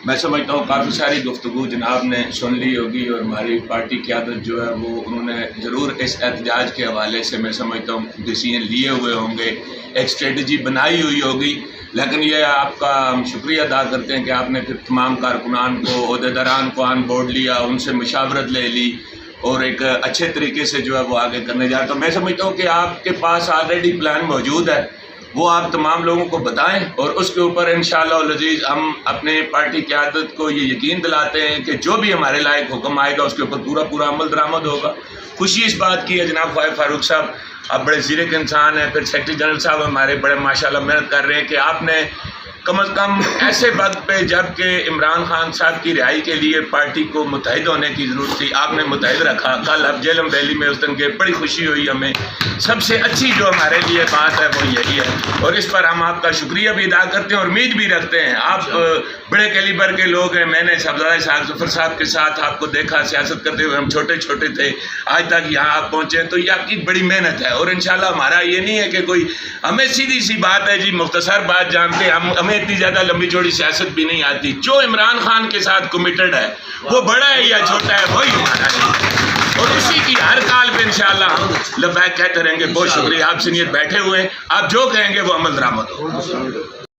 میں سمجھتا ہوں کافی ساری گفتگو جناب نے سن لی ہوگی اور ہماری پارٹی قیادت جو ہے وہ انہوں نے ضرور اس احتجاج کے حوالے سے میں سمجھتا ہوں ڈیسیژن لیے ہوئے ہوں گے، ایک اسٹریٹجی بنائی ہوئی ہوگی، لیکن یہ آپ کا ہم شکریہ ادا کرتے ہیں کہ آپ نے پھر تمام کارکنان کو، عہدیداران کو آن بورڈ لیا، ان سے مشاورت لے لی اور ایک اچھے طریقے سے جو ہے وہ آگے کرنے جا رہا ہے۔ تو میں سمجھتا ہوں کہ آپ کے پاس آلریڈی پلان موجود ہے، وہ آپ تمام لوگوں کو بتائیں اور اس کے اوپر انشاءاللہ العزیز ہم اپنے پارٹی قیادت کو یہ یقین دلاتے ہیں کہ جو بھی ہمارے لائق حکم آئے گا اس کے اوپر پورا عمل درآمد ہوگا۔ خوشی اس بات کی ہے جناب خواجہ فاروق صاحب، آپ بڑے زیرک انسان ہیں، پھر سیکرٹری جنرل صاحب ہمارے بڑے ماشاءاللہ محنت کر رہے ہیں کہ آپ نے کم از کم ایسے وقت پہ جب کہ عمران خان صاحب کی رہائی کے لیے پارٹی کو متحد ہونے کی ضرورت تھی، آپ نے متحد رکھا۔ کل اب جیلم ویلی میں اس دن کے بڑی خوشی ہوئی ہمیں، سب سے اچھی جو ہمارے لیے بات ہے وہ یہی ہے اور اس پر ہم آپ کا شکریہ بھی ادا کرتے ہیں اور امید بھی رکھتے ہیں۔ آپ بڑے کیلیبر کے لوگ ہیں، میں نے صاحبزادہ اسحاق ظفر صاحب کے ساتھ آپ کو دیکھا سیاست کرتے ہوئے، ہم چھوٹے چھوٹے تھے، آج تک یہاں آپ پہنچے ہیں، تو یہ آپ کی بڑی محنت ہے اور انشاءاللہ ہمارا یہ نہیں ہے کہ کوئی ہمیں سیدھی سی بات ہے جی، مختصر بات جانتے ہیں ہمیں اتنی زیادہ لمبی چوڑی سیاست بھی نہیں آتی۔ جو عمران خان کے ساتھ کمیٹڈ ہے وہ بڑا ہے یا چھوٹا ہے وہی ہمارا ہے اور اسی کی ہر کال پہ انشاءاللہ ہم لبیک کہتے رہیں گے۔ بہت شکریہ، آپ سنیت بیٹھے ہوئے ہیں، آپ جو کہیں گے وہ عمل درآمد ہوگا۔